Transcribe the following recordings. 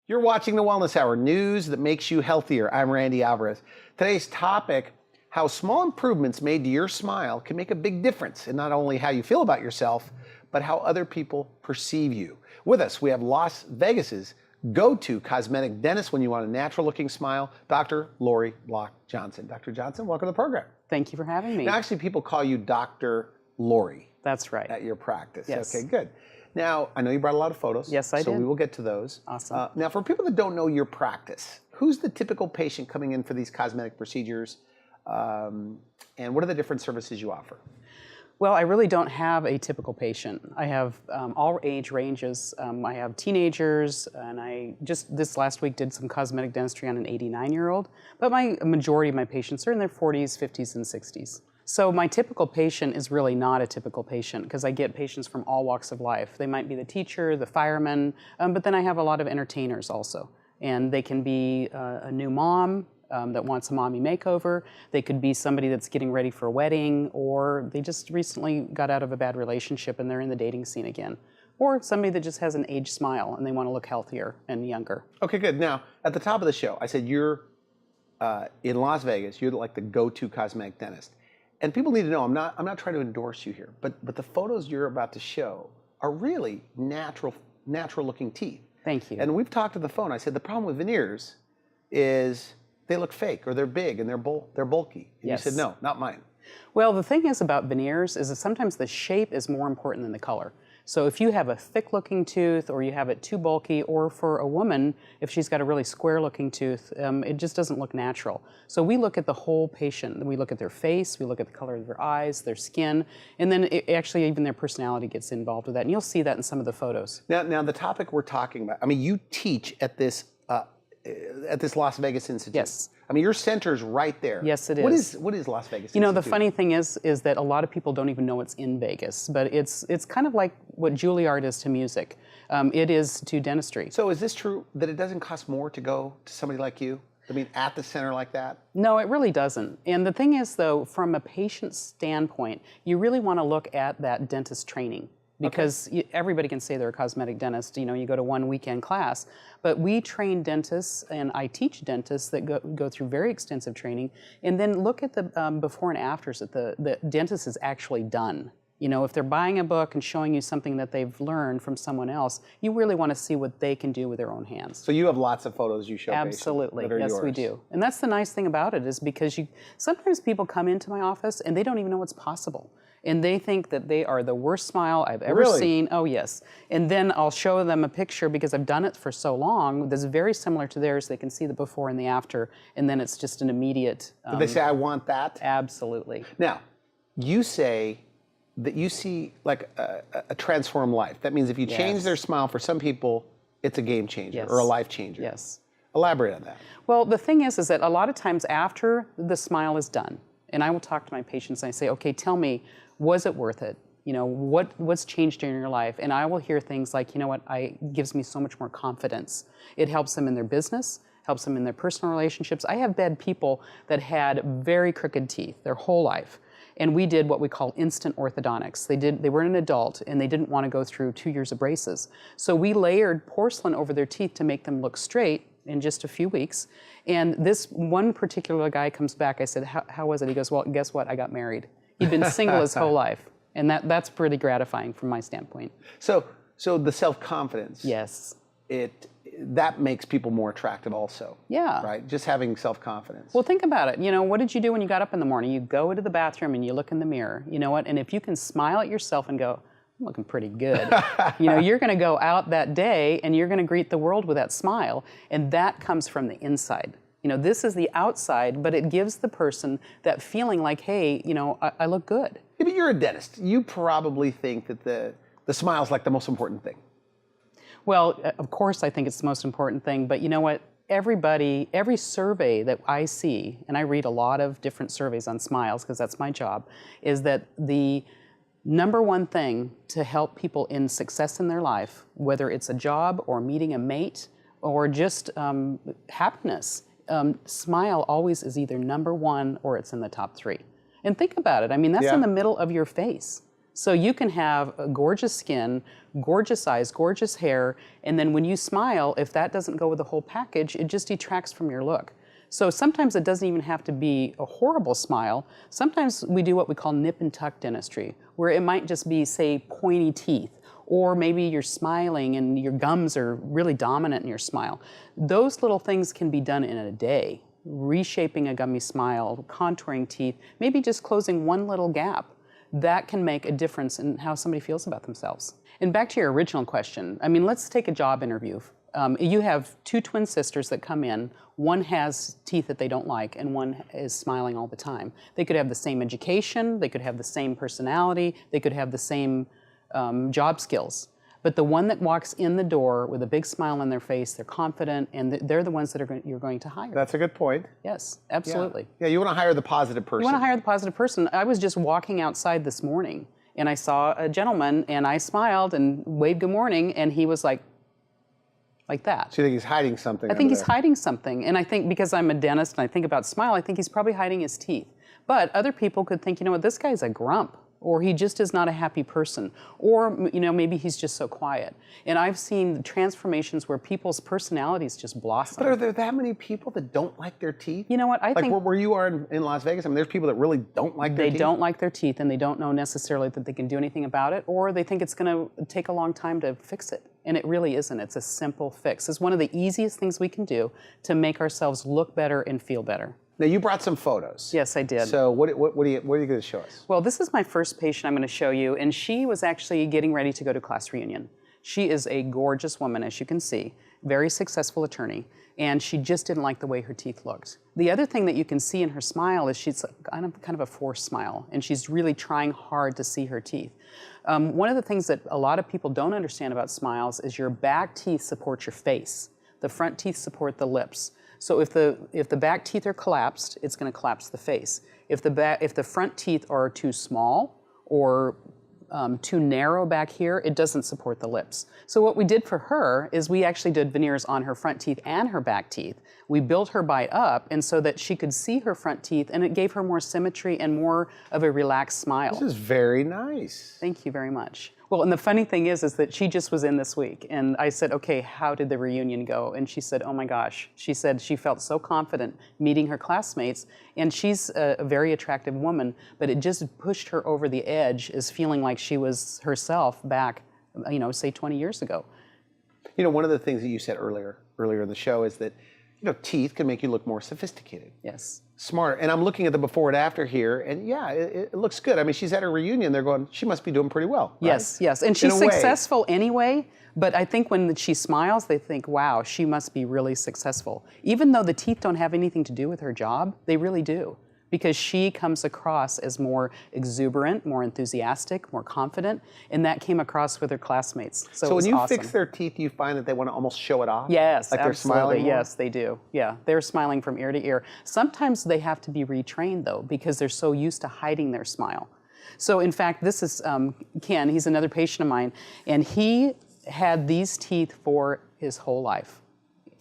You're watching the Wellness Hour, news that makes you healthier. I'm Randy Alvarez. Today's topic, how small improvements made to your smile can make a big difference in not only how you feel about yourself, but how other people perceive you. With us, we have Las Vegas's go-to cosmetic dentist when you want a natural-looking smile, Dr. Laurie Bloch-Johnson. Dr. Johnson, welcome to the program. Thank you for having me. Now, actually, people call you Dr. Laurie. That's right. At your practice. Yes. Okay, good. Now, I know you brought a lot of photos. Yes, I did. So we will get to those. Awesome. Now, for people that don't know your practice, who's the typical patient coming in for these cosmetic procedures? And what are the different services you offer? Well, I really don't have a typical patient. I have all age ranges. I have teenagers, and I just this last week did some cosmetic dentistry on an 89-year-old. But my majority of my patients are in their 40s, 50s, and 60s. So my typical patient is really not a typical patient because I get patients from all walks of life. They might be the teacher, the fireman, but then I have a lot of entertainers also. And they can be a new mom that wants a mommy makeover. They could be somebody that's getting ready for a wedding, or they just recently got out of a bad relationship and they're in the dating scene again. Or somebody that just has an aged smile and they want to look healthier and younger. Okay, good. Now, at the top of the show, I said you're in Las Vegas. You're like the go-to cosmetic dentist. And people need to know, I'm not trying to endorse you here, but the photos you're about to show are really natural looking teeth. Thank you. And we've talked to the phone. I said the problem with veneers is they look fake, or they're big and they're bulky. And Yes. you said, no, not mine. Well, the thing is about veneers is that sometimes the shape is more important than the color. So if you have a thick-looking tooth, or you have it too bulky, or for a woman, if she's got a really square-looking tooth, it just doesn't look natural. So we look at the whole patient. We look at their face, we look at the color of their eyes, their skin, and then actually even their personality gets involved with that. And you'll see that in some of the photos. Now the topic we're talking about, I mean, you teach at this Las Vegas Institute. Yes. I mean, your center's right there. Yes, it is. What is Las Vegas Institute? You know, the funny thing is that a lot of people don't even know it's in Vegas, but it's kind of like what Juilliard is to music. It is to dentistry. So is this true that it doesn't cost more to go to somebody like you? I mean, at the center like that? No, it really doesn't. And the thing is, though, from a patient standpoint, you really want to look at that dentist training. Because everybody can say they're a cosmetic dentist. You know, you go to one weekend class, but we train dentists, and I teach dentists that go through very extensive training, and then look at the before and afters that the dentist has actually done. You know, if they're buying a book and showing you something that they've learned from someone else, you really want to see what they can do with their own hands. So you have lots of photos you show Absolutely. patients that are Yes, yours. we do. And that's the nice thing about it, is because sometimes people come into my office and they don't even know what's possible. And they think that they are the worst smile I've ever seen. Oh, yes. And then I'll show them a picture, because I've done it for so long, that's very similar to theirs. They can see the before and the after, and then it's just an immediate... Did they say, I want that? Absolutely. Now, you say that you see like a transformed life. That means if you change their smile, for some people, it's a game changer or a life changer. Yes. Elaborate on that. Well, the thing is that a lot of times after the smile is done, and I will talk to my patients and I say, okay, tell me, was it worth it? You know, what's changed in your life? And I will hear things like, you know what, it gives me so much more confidence. It helps them in their business, helps them in their personal relationships. I have had people that had very crooked teeth their whole life. And we did what we call instant orthodontics. They were an adult and they didn't want to go through 2 years of braces. So we layered porcelain over their teeth to make them look straight in just a few weeks. And this one particular guy comes back. I said, how was it? He goes, well, guess what? I got married. He'd been single his whole life. And that's pretty gratifying from my standpoint. So the self-confidence. Yes. That makes people more attractive also. Yeah. Right? Just having self-confidence. Well, think about it. You know, what did you do when you got up in the morning? You go into the bathroom and you look in the mirror. You know what? And if you can smile at yourself and go, I'm looking pretty good. You know, you're going to go out that day and you're going to greet the world with that smile. And that comes from the inside. You know, this is the outside, but it gives the person that feeling like, hey, you know, I look good. Yeah, but you're a dentist. You probably think that the smile's like the most important thing. Well, of course I think it's the most important thing, but you know what? Every survey that I see, and I read a lot of different surveys on smiles because that's my job, is that the number one thing to help people in success in their life, whether it's a job or meeting a mate or just happiness, smile always is either number one or it's in the top three. And think about it. I mean, that's in the middle of your face. So you can have a gorgeous skin, gorgeous eyes, gorgeous hair, and then when you smile, if that doesn't go with the whole package, it just detracts from your look. So sometimes it doesn't even have to be a horrible smile. Sometimes we do what we call nip and tuck dentistry, where it might just be, say, pointy teeth, or maybe you're smiling and your gums are really dominant in your smile. Those little things can be done in a day. Reshaping a gummy smile, contouring teeth, maybe just closing one little gap. That can make a difference in how somebody feels about themselves. And back to your original question, I mean, let's take a job interview. You have two twin sisters that come in. One has teeth that they don't like, and one is smiling all the time. They could have the same education, they could have the same personality, they could have the same job skills. But the one that walks in the door with a big smile on their face, they're confident, and they're the ones that you're going to hire. That's a good point. Yes, absolutely. Yeah, you want to hire the positive person. You want to hire the positive person. I was just walking outside this morning, and I saw a gentleman, and I smiled and waved good morning, and he was like that. So you think he's hiding something? I think he's hiding something, and I think because I'm a dentist and I think about smile, I think he's probably hiding his teeth. But other people could think, you know what, this guy's a grump, or he just is not a happy person, or you know, maybe he's just so quiet. And I've seen transformations where people's personalities just blossom. But are there that many people that don't like their teeth? You know what, I think... Like where you are in Las Vegas, I mean, there's people that really don't like their teeth? They don't like their teeth, and they don't know necessarily that they can do anything about it, or they think it's going to take a long time to fix it. And it really isn't. It's a simple fix. It's one of the easiest things we can do to make ourselves look better and feel better. Now, you brought some photos. Yes, I did. So what are you going to show us? Well, this is my first patient I'm going to show you, and she was actually getting ready to go to class reunion. She is a gorgeous woman, as you can see, very successful attorney, and she just didn't like the way her teeth looked. The other thing that you can see in her smile is she's kind of a forced smile, and she's really trying hard to see her teeth. One of the things that a lot of people don't understand about smiles is your back teeth support your face. The front teeth support the lips. So if the back teeth are collapsed, it's going to collapse the face. If the front teeth are too small or too narrow back here, it doesn't support the lips. So what we did for her is we actually did veneers on her front teeth and her back teeth. We built her bite up, and so that she could see her front teeth, and it gave her more symmetry and more of a relaxed smile. This is very nice. Thank you very much. Well, and the funny thing is that she just was in this week, and I said, okay, how did the reunion go? And she said, oh my gosh. She said she felt so confident meeting her classmates, and she's a very attractive woman, but it just pushed her over the edge as feeling like she was herself back, you know, say 20 years ago. You know, one of the things that you said earlier in the show is that, you know, teeth can make you look more sophisticated. Yes. Smart. And I'm looking at the before and after here, and yeah, it looks good. I mean, she's at a reunion. They're going, she must be doing pretty well. Right? Yes, yes. And she's successful anyway, but I think when she smiles, they think, wow, she must be really successful. Even though the teeth don't have anything to do with her job, they really do. Because she comes across as more exuberant, more enthusiastic, more confident, and that came across with her classmates. So when you awesome. fix their teeth, you find that they want to almost show it off? Yes, like absolutely. They're smiling more? Yes, they do. Yeah, they're smiling from ear to ear. Sometimes they have to be retrained, though, because they're so used to hiding their smile. So in fact, this is Ken. He's another patient of mine, and he had these teeth for his whole life.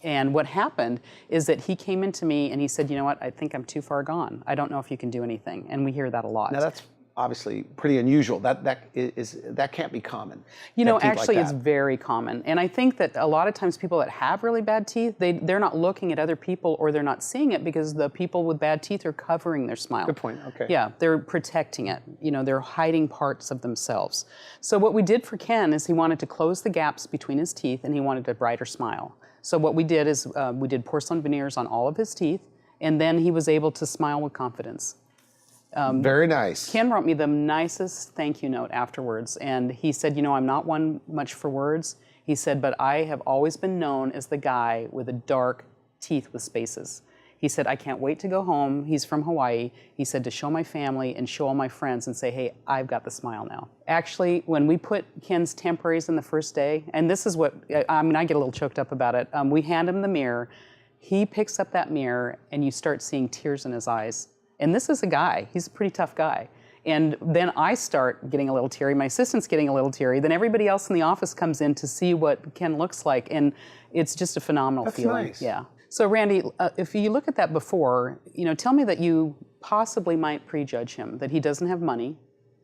And what happened is that he came into me and he said, you know what, I think I'm too far gone. I don't know if you can do anything. And we hear that a lot. Now that's obviously pretty unusual. That can't be common. You know, actually it's very common. And I think that a lot of times people that have really bad teeth, they're not looking at other people or they're not seeing it because the people with bad teeth are covering their smile. Good point, okay. Yeah, they're protecting it. You know, they're hiding parts of themselves. So what we did for Ken is he wanted to close the gaps between his teeth and he wanted a brighter smile. So what we did is we did porcelain veneers on all of his teeth, and then he was able to smile with confidence. Very nice. Ken wrote me the nicest thank you note afterwards, and he said, you know, I'm not one much for words. He said, but I have always been known as the guy with the dark teeth with spaces. He said, I can't wait to go home. He's from Hawaii. He said, to show my family and show all my friends and say, hey, I've got the smile now. Actually, when we put Ken's temporaries in the first day, and this is what, I mean, I get a little choked up about it. We hand him the mirror. He picks up that mirror, and you start seeing tears in his eyes. And this is a guy. He's a pretty tough guy. And then I start getting a little teary. My assistant's getting a little teary. Then everybody else in the office comes in to see what Ken looks like. And it's just a phenomenal feeling. Nice. Yeah. So Randy, if you look at that before, you know, tell me that you possibly might prejudge him, that he doesn't have money,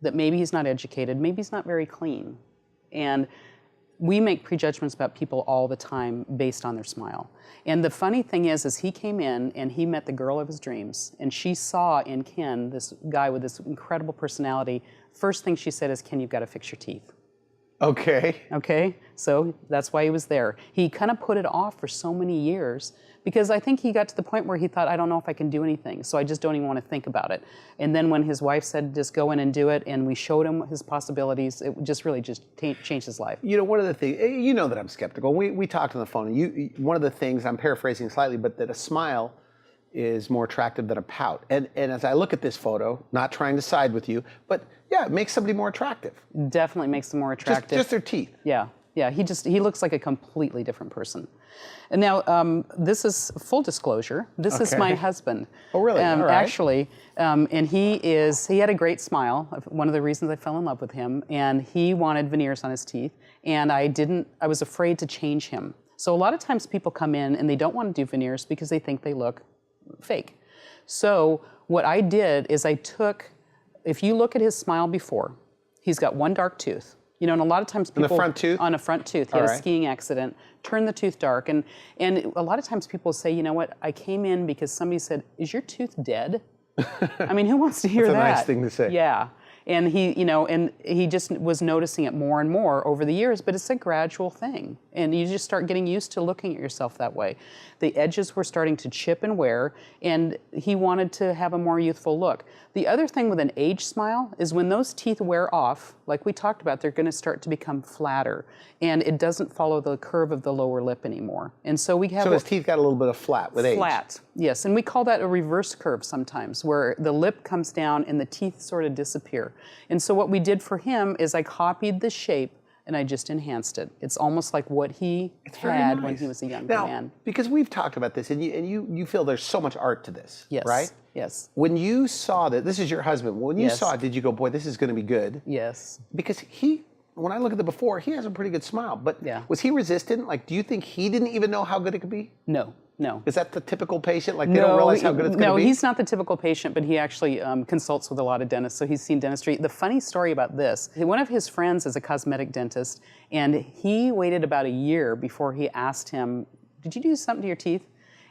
that maybe he's not educated, maybe he's not very clean. And we make prejudgments about people all the time based on their smile. And the funny thing is he came in and he met the girl of his dreams, and she saw in Ken this guy with this incredible personality. First thing she said is, Ken, you've got to fix your teeth. Okay. Okay, so that's why he was there. He kind of put it off for so many years because I think he got to the point where he thought, I don't know if I can do anything, so I just don't even want to think about it. And then when his wife said, just go in and do it, and we showed him his possibilities, it just really just changed his life. You know, one of the things, you know that I'm skeptical. We talked on the phone, and one of the things, I'm paraphrasing slightly, but that a smile is more attractive than a pout. And as I look at this photo, not trying to side with you, but yeah, it makes somebody more attractive. Definitely makes them more attractive. Just their teeth. Yeah, yeah. He looks like a completely different person. And now, this is full disclosure. This is my husband. Oh, really? All right. Actually, and he had a great smile. One of the reasons I fell in love with him. And he wanted veneers on his teeth, and I was afraid to change him. So a lot of times people come in and they don't want to do veneers because they think they look fake. So what I did is if you look at his smile before, he's got one dark tooth. You know, and a lot of times people... On the front tooth? On a front tooth. He had a skiing accident, turned the tooth dark. And a lot of times people say, you know what, I came in because somebody said, is your tooth dead? I mean, who wants to hear that? That's a nice thing to say. Yeah. And he just was noticing it more and more over the years, but it's a gradual thing. And you just start getting used to looking at yourself that way. The edges were starting to chip and wear, and he wanted to have a more youthful look. The other thing with an age smile is when those teeth wear off, like we talked about, they're going to start to become flatter, and it doesn't follow the curve of the lower lip anymore. And so we have... So his teeth got a little bit of flat with age. Flat, yes. And we call that a reverse curve sometimes, where the lip comes down and the teeth sort of disappear. And so what we did for him is I copied the shape and I just enhanced it. It's almost like what he had when he was a younger man. Because we've talked about this, and you feel there's so much art to this, yes. right? Yes. When you saw that, this is your husband, when you Yes. saw it, did you go, boy, this is going to be good? Yes. Because when I look at the before, he has a pretty good smile, but Yeah. was he resistant? Like, do you think he didn't even know how good it could be? No. Is that the typical patient? Like, they don't realize how good it's going to be? No, he's not the typical patient, but he actually consults with a lot of dentists, so he's seen dentistry. The funny story about this, one of his friends is a cosmetic dentist, and he waited about a year before he asked him, did you do something to your teeth?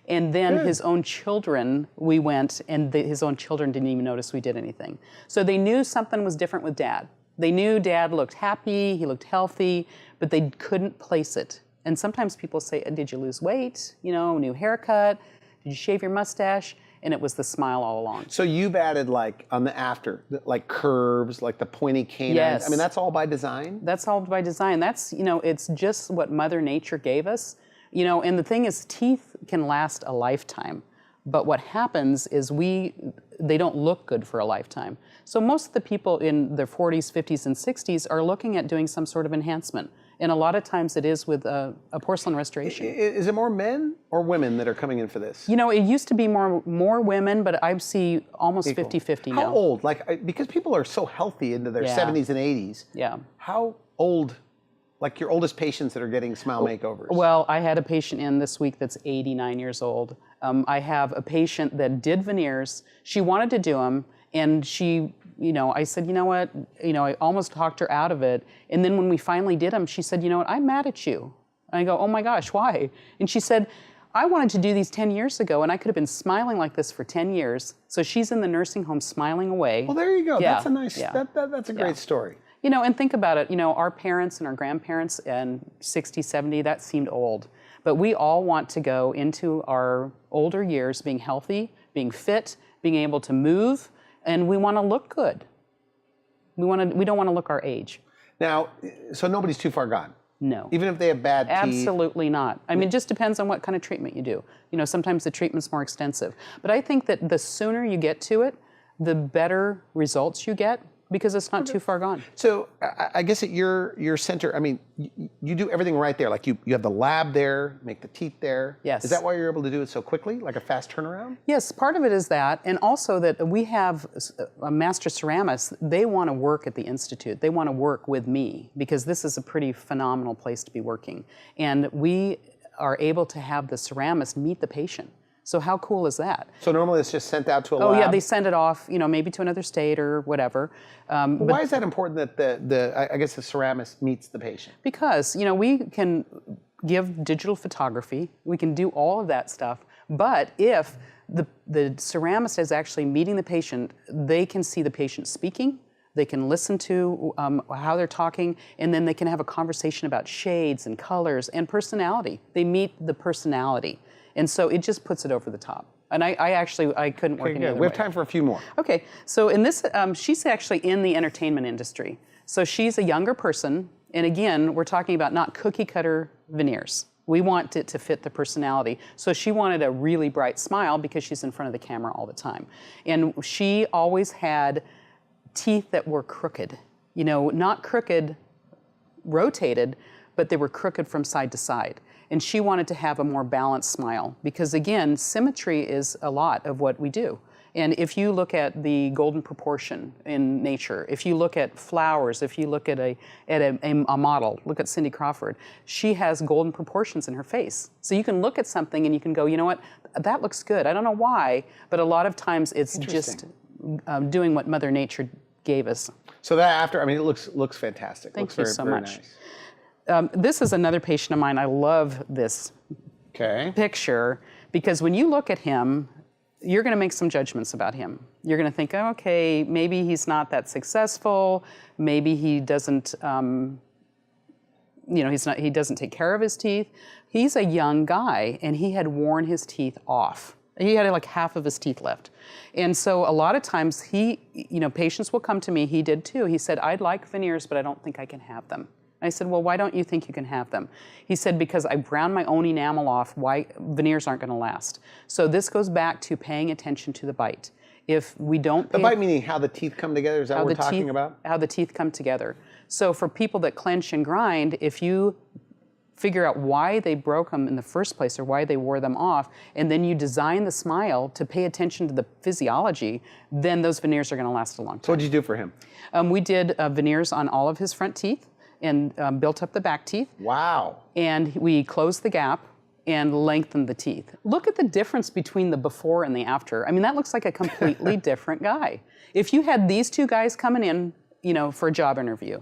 And then his own children, we went, and his own children didn't even notice we did anything. So they knew something was different with Dad. They knew Dad looked happy, he looked healthy, but they couldn't place it. And sometimes people say, did you lose weight? You know, new haircut? Did you shave your mustache? And it was the smile all along. So you've added, like, on the after, like curves, like the pointy canines. Yes. I mean, that's all by design? That's all by design. That's, it's just what Mother Nature gave us. And the thing is, teeth can last a lifetime. But what happens is they don't look good for a lifetime. So most of the people in their 40s, 50s, and 60s are looking at doing some sort of enhancement. And a lot of times it is with a porcelain restoration. Is it more men or women that are coming in for this? It used to be more women, but I see almost 50-50 now. How old? Like, because people are so healthy into their 70s and 80s. Yeah. How old, like your oldest patients that are getting smile makeovers? Well, I had a patient in this week that's 89 years old. I have a patient that did veneers. She wanted to do them, and she... I said, you know what, I almost talked her out of it. And then when we finally did them, she said, you know what, I'm mad at you. And I go, oh my gosh, why? And she said, I wanted to do these 10 years ago, and I could have been smiling like this for 10 years. So she's in the nursing home smiling away. Well, there you go. Yeah. That's a nice, that's a great story. And think about it, our parents and our grandparents and 60, 70, that seemed old. But we all want to go into our older years being healthy, being fit, being able to move, and we want to look good. We don't want to look our age. Now, so nobody's too far gone? No. Even if they have bad teeth? Absolutely not. I mean, it just depends on what kind of treatment you do. Sometimes the treatment's more extensive. But I think that the sooner you get to it, the better results you get, because it's not too far gone. So I guess at your center, I mean, you do everything right there. Like you have the lab there, make the teeth there. Yes. Is that why you're able to do it so quickly, like a fast turnaround? Yes, part of it is that, and also that we have a master ceramist. They want to work at the Institute. They want to work with me, because this is a pretty phenomenal place to be working. And we are able to have the ceramist meet the patient. So how cool is that? So normally it's just sent out to a lab? Oh yeah, they send it off, maybe to another state or whatever. But why is that important that I guess the ceramist meets the patient? Because, we can give digital photography, we can do all of that stuff, but if the ceramist is actually meeting the patient, they can see the patient speaking, they can listen to how they're talking, and then they can have a conversation about shades and colors and personality. They meet the personality. And so it just puts it over the top. And I couldn't work any other way. We have time for a few more. Okay, so in this, she's actually in the entertainment industry. So she's a younger person, and again, we're talking about not cookie cutter veneers. We want it to fit the personality. So she wanted a really bright smile because she's in front of the camera all the time. And she always had teeth that were crooked. Not crooked, rotated, but they were crooked from side to side. And she wanted to have a more balanced smile because, again, symmetry is a lot of what we do. And if you look at the golden proportion in nature, if you look at flowers, if you look at a model, look at Cindy Crawford, she has golden proportions in her face. So you can look at something and you can go, you know what, that looks good. I don't know why, but a lot of times it's just doing what Mother Nature gave us. So that it looks fantastic. Thank you so much. Nice. This is another patient of mine. I love this picture because when you look at him, you're going to make some judgments about him. You're going to think, oh, okay, maybe he's not that successful. Maybe he doesn't, he doesn't take care of his teeth. He's a young guy, and he had worn his teeth off. He had like half of his teeth left. And so a lot of times patients will come to me, he did too. He said, I'd like veneers, but I don't think I can have them. I said, well, why don't you think you can have them? He said, because I ground my own enamel off, why veneers aren't going to last. So this goes back to paying attention to the bite. If we don't The bite meaning how the teeth come together, is that what we're talking about? How the teeth come together. So for people that clench and grind, if you figure out why they broke them in the first place or why they wore them off, and then you design the smile to pay attention to the physiology, then those veneers are going to last a long time. So what did you do for him? We did veneers on all of his front teeth and built up the back teeth. Wow. And we closed the gap and lengthened the teeth. Look at the difference between the before and the after. I mean, that looks like a completely different guy. If you had these two guys coming in, for a job interview,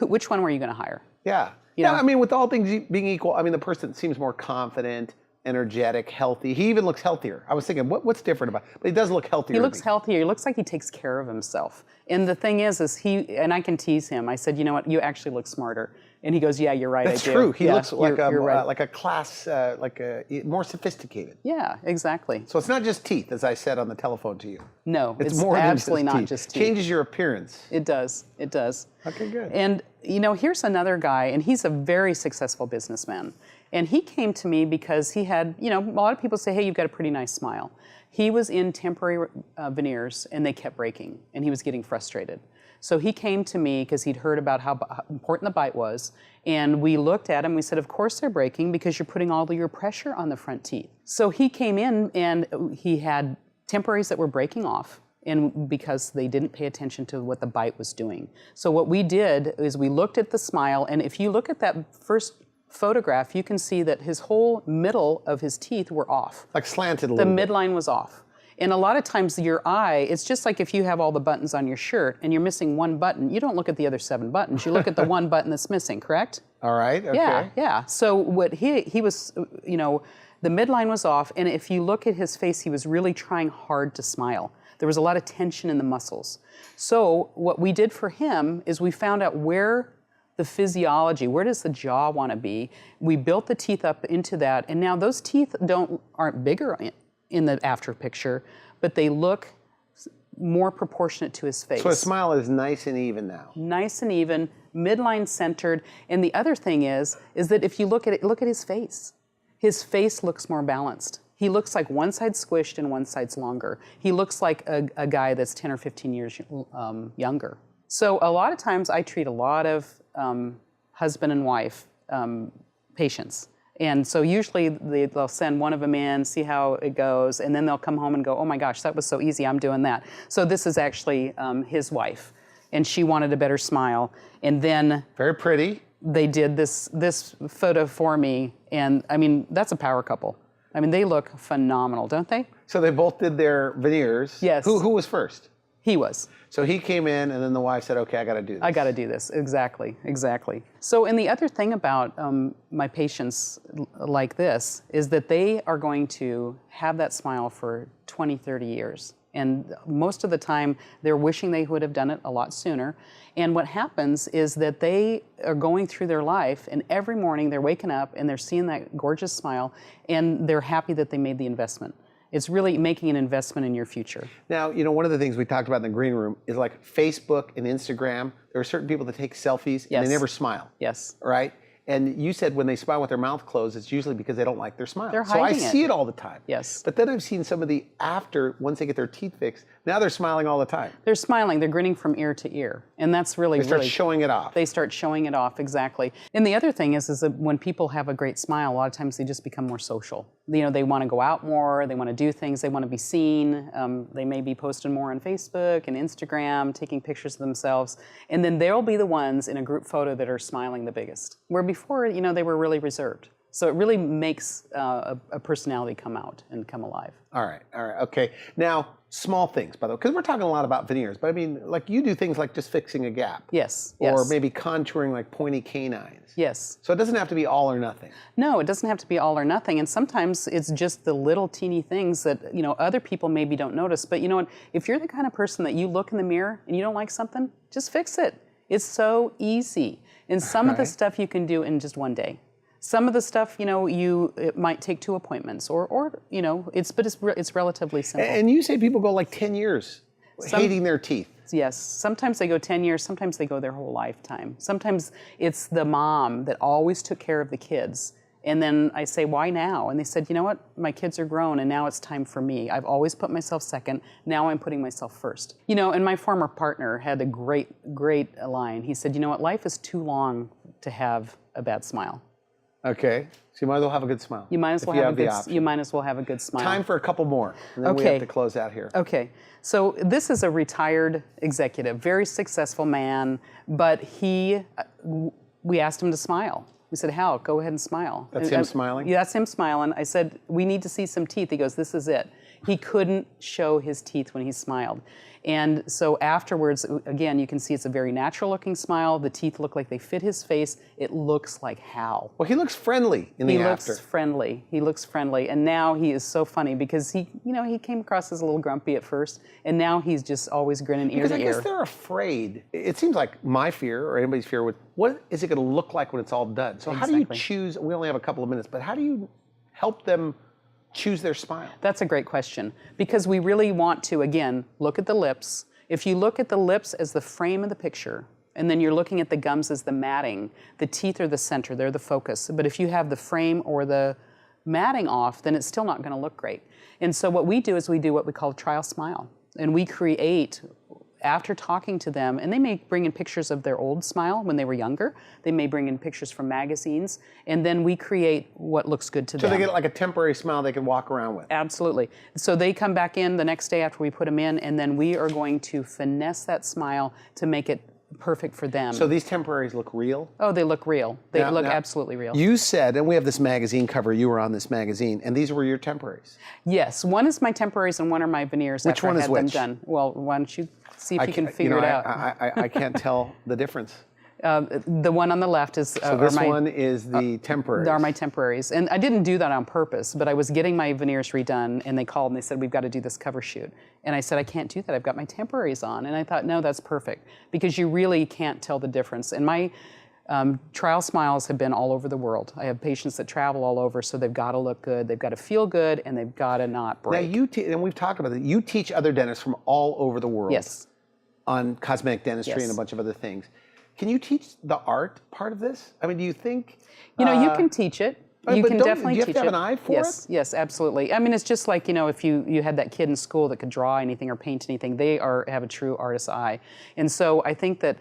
which one were you going to hire? Yeah. With all things being equal, the person seems more confident, energetic, healthy. He even looks healthier. I was thinking, what's different about him? But he does look healthier. He looks healthier. He looks like he takes care of himself. And the thing is and I can tease him. I said, you know what, you actually look smarter. And he goes, yeah, you're right, That's I do. true. He looks like right. like a class, more sophisticated. Yeah, exactly. So it's not just teeth, as I said on the telephone to you. No, it's more absolutely than not teeth. just teeth. Changes your appearance. It does. It does. Okay, good. And here's another guy, and he's a very successful businessman. And he came to me because he had, a lot of people say, hey, you've got a pretty nice smile. He was in temporary veneers, and they kept breaking, and he was getting frustrated. So he came to me because he'd heard about how important the bite was, and we looked at him. We said, of course they're breaking because you're putting all of your pressure on the front teeth. So he came in, and he had temporaries that were breaking off, and because they didn't pay attention to what the bite was doing. So what we did is we looked at the smile, and if you look at that first photograph, you can see that his whole middle of his teeth were off. Like slanted a little bit. The midline was off. And a lot of times your eye, it's just like if you have all the buttons on your shirt and you're missing one button, you don't look at the other 7 buttons. You look at the one button that's missing, correct? All right, okay. Yeah. So what he was, the midline was off, and if you look at his face, he was really trying hard to smile. There was a lot of tension in the muscles. So what we did for him is we found out where the physiology, where does the jaw want to be? We built the teeth up into that, and now those teeth aren't bigger in the after picture, but they look more proportionate to his face. So his smile is nice and even now. Nice and even, midline centered, and the other thing is that if you look at his face. His face looks more balanced. He looks like one side's squished and one side's longer. He looks like a guy that's 10 or 15 years younger. So a lot of times I treat a lot of husband and wife patients. And so usually they'll send one of them in, see how it goes, and then they'll come home and go, oh my gosh, that was so easy, I'm doing that. So this is actually his wife, and she wanted a better smile. And then very pretty. They did this photo for me, and that's a power couple. I mean, they look phenomenal, don't they? So they both did their veneers. Yes. Who was first? He was. So he came in, and then the wife said, okay, I got to do this. I got to do this. Exactly. So, and the other thing about my patients like this is that they are going to have that smile for 20, 30 years. And most of the time, they're wishing they would have done it a lot sooner. And what happens is that they are going through their life, and every morning they're waking up and they're seeing that gorgeous smile, and they're happy that they made the investment. It's really making an investment in your future. Now, one of the things we talked about in the green room is like Facebook and Instagram. There are certain people that take selfies and they never smile. Yes. Right? And you said when they smile with their mouth closed, it's usually because they don't like their smile. They're so I hiding it. see it all the time. Yes. But then I've seen some of the after, once they get their teeth fixed, now they're smiling all the time. They're smiling, they're grinning from ear to ear. And that's really, They start showing it off. They start showing it off, exactly. And the other thing is that when people have a great smile, a lot of times they just become more social. They want to go out more, they want to do things, they want to be seen. They may be posting more on Facebook and Instagram, taking pictures of themselves. And then they'll be the ones in a group photo that are smiling the biggest. Where before, they were really reserved. So it really makes a personality come out and come alive. All right, okay. Now, small things, by the way, because we're talking a lot about veneers, but I mean, like you do things like just fixing a gap. Yes. Or maybe contouring like pointy canines. Yes. So it doesn't have to be all or nothing. No, it doesn't have to be all or nothing. And sometimes it's just the little teeny things that, other people maybe don't notice. But you know what? If you're the kind of person that you look in the mirror and you don't like something, just fix it. It's so easy. And some of the stuff you can do in just one day. Some of the stuff, it might take 2 appointments, or it's relatively simple. And you say people go like 10 years hating their teeth. Yes, sometimes they go 10 years, sometimes they go their whole lifetime. Sometimes it's the mom that always took care of the kids. And then I say, why now? And they said, you know what, my kids are grown and now it's time for me. I've always put myself second, now I'm putting myself first. And my former partner had a great line. He said, you know what, life is too long to have a bad smile. Okay, so you might as well have a good smile. You might as well have a good smile. Time for a couple more, and then we have to close out here. Okay, so this is a retired executive, very successful man, but we asked him to smile. We said, Hal, go ahead and smile. That's him smiling? Yeah, that's him smiling. I said, we need to see some teeth. He goes, this is it. He couldn't show his teeth when he smiled. And so afterwards, again, you can see it's a very natural looking smile. The teeth look like they fit his face. It looks like Hal. Well, he looks friendly in the after. He looks friendly. And now he is so funny because he came across as a little grumpy at first. And now he's just always grinning ear to ear. Because I guess they're afraid. It seems like my fear or anybody's fear with what is it going to look like when it's all done? So how do you choose, we only have a couple of minutes, but how do you help them choose their smile? That's a great question because we really want to, again, look at the lips. If you look at the lips as the frame of the picture, and then you're looking at the gums as the matting, the teeth are the center, they're the focus. But if you have the frame or the matting off, then it's still not going to look great. And so what we do is we do what we call a trial smile. And we create, after talking to them, and they may bring in pictures of their old smile when they were younger. They may bring in pictures from magazines, and then we create what looks good to them. So they get like a temporary smile they can walk around with. Absolutely. So they come back in the next day after we put them in, and then we are going to finesse that smile to make it perfect for them. So these temporaries look real? Oh, they look real. They look absolutely real. You said, and we have this magazine cover, you were on this magazine, and these were your temporaries. Yes, one is my temporaries and one are my veneers. Which one is which? Them done. Well, why don't you see if you can figure it out. I can't tell the difference. The one on the left is so this one is the temporaries. Are my temporaries. And I didn't do that on purpose, but I was getting my veneers redone, and they called and they said, we've got to do this cover shoot. And I said, I can't do that. I've got my temporaries on. And I thought, no, that's perfect, because you really can't tell the difference. And my trial smiles have been all over the world. I have patients that travel all over, so they've got to look good, they've got to feel good, and they've got to not break. Now, and we've talked about it, you teach other dentists from all over the world. Yes. On cosmetic dentistry and a bunch of other things. Can you teach the art part of this? I mean, do you think... You can teach it. You can definitely teach it. Do you have to have an eye for it? Yes, absolutely. I mean, it's just like, if you had that kid in school that could draw anything or paint anything, they have a true artist's eye. And so I think that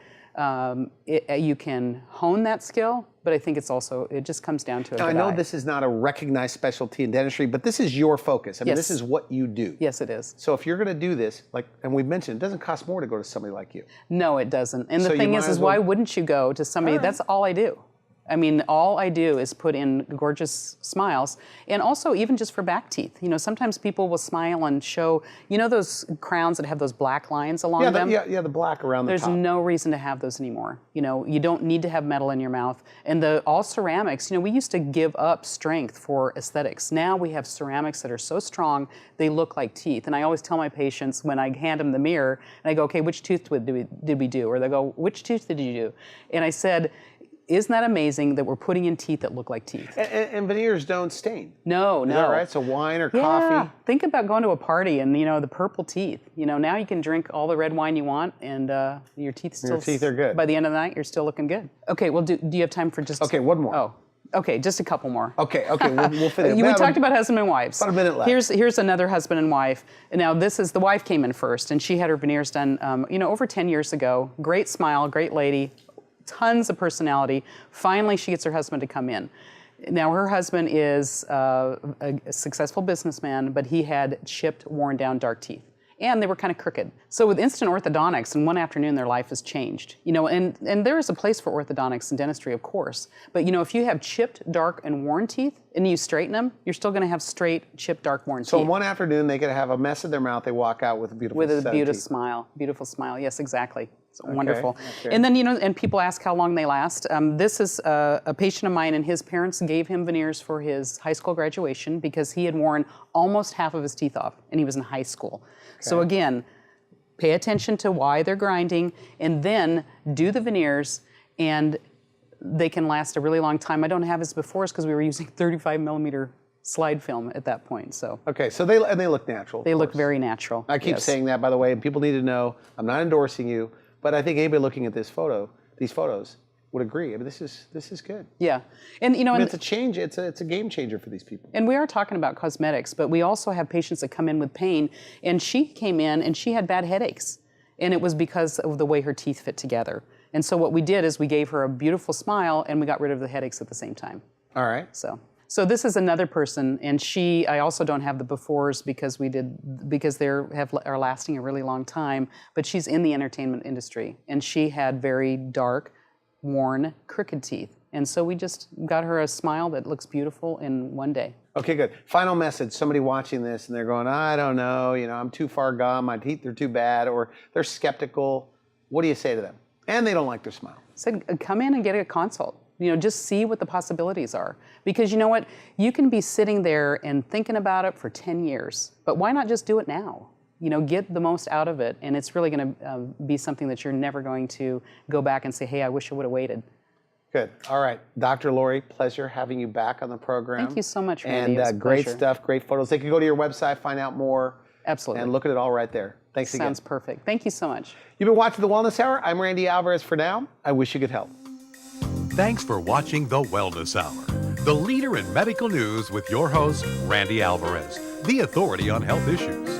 you can hone that skill, but I think it just comes down to a good eye. I know this is not a recognized specialty in dentistry, but this is your focus. I mean, this is what you do. Yes, it is. So if you're going to do this, and we've mentioned, it doesn't cost more to go to somebody like you. No, it doesn't. And the thing is why wouldn't you go to somebody, that's all I do. I mean, all I do is put in gorgeous smiles, and also even just for back teeth. You know, sometimes people will smile and show, you know, those crowns that have those black lines along them? The black around the top. There's no reason to have those anymore. You know, you don't need to have metal in your mouth. And the all ceramics, you know, we used to give up strength for aesthetics. Now we have ceramics that are so strong, they look like teeth. And I always tell my patients when I hand them the mirror, and I go, okay, which tooth did we do? Or they go, which tooth did you do? And I said, isn't that amazing that we're putting in teeth that look like teeth? And veneers don't stain. No. Is that right? So wine or Yeah. coffee. Think about going to a party and, you know, the purple teeth. You know, now you can drink all the red wine you want, and your teeth still. Your teeth are good. By the end of the night, you're still looking good. Okay. Well, do you have time for just? Okay, one more. Oh. Okay, just a couple more. Okay, we'll fit it. We talked about husband and wives. About a minute left. Here's another husband and wife. Now the wife came in first, and she had her veneers done, you know, over 10 years ago. Great smile, great lady, tons of personality. Finally, she gets her husband to come in. Now her husband is a successful businessman, but he had chipped, worn down dark teeth. And they were kind of crooked. So with instant orthodontics, in one afternoon, their life has changed. You know, and there is a place for orthodontics and dentistry, of course. But you know, if you have chipped, dark, and worn teeth, and you straighten them, you're still going to have straight, chipped, dark, worn teeth. So in one afternoon, they could have a mess in their mouth. They walk out with a beautiful set of teeth. Smile, beautiful smile. Yes, exactly. It's wonderful. Okay. And then, you know, and people ask how long they last. This is a patient of mine, and his parents gave him veneers for his high school graduation because he had worn almost half of his teeth off, and he was in high school. So again, pay attention to why they're grinding, and then do the veneers, and they can last a really long time. I don't have his befores because we were using 35 millimeter slide film at that point. So okay, so they look natural. They look very natural. I keep saying that, by the way, and people need to know I'm not endorsing you, but I think anybody looking at these photos would agree. I mean, this is good. Yeah, and you know, I mean, it's a change. It's a game changer for these people. And we are talking about cosmetics, but we also have patients that come in with pain. And she came in and she had bad headaches, and it was because of the way her teeth fit together. And so what we did is we gave her a beautiful smile, and we got rid of the headaches at the same time. All right. So this is another person, and I also don't have the befores because they are lasting a really long time. But she's in the entertainment industry, and she had very dark, worn, crooked teeth. And so we just got her a smile that looks beautiful in one day. Okay, good. Final message, somebody watching this and they're going, I don't know, you know, I'm too far gone, my teeth are too bad, or they're skeptical. What do you say to them? And they don't like their smile. Said, come in and get a consult. You know, just see what the possibilities are. Because you know what? You can be sitting there and thinking about it for 10 years, but why not just do it now? You know, get the most out of it, and it's really going to be something that you're never going to go back and say, hey, I wish I would have waited. Good. All right. Dr. Laurie, pleasure having you back on the program. Thank you so much, Randy. And great stuff, great photos. They can go to your website, find out more. Absolutely. And look at it all right there. Thanks again. Sounds perfect. Thank you so much. You've been watching The Wellness Hour. I'm Randy Alvarez for now. I wish you good health. Thanks for watching The Wellness Hour, the leader in medical news with your host, Randy Alvarez, the authority on health issues.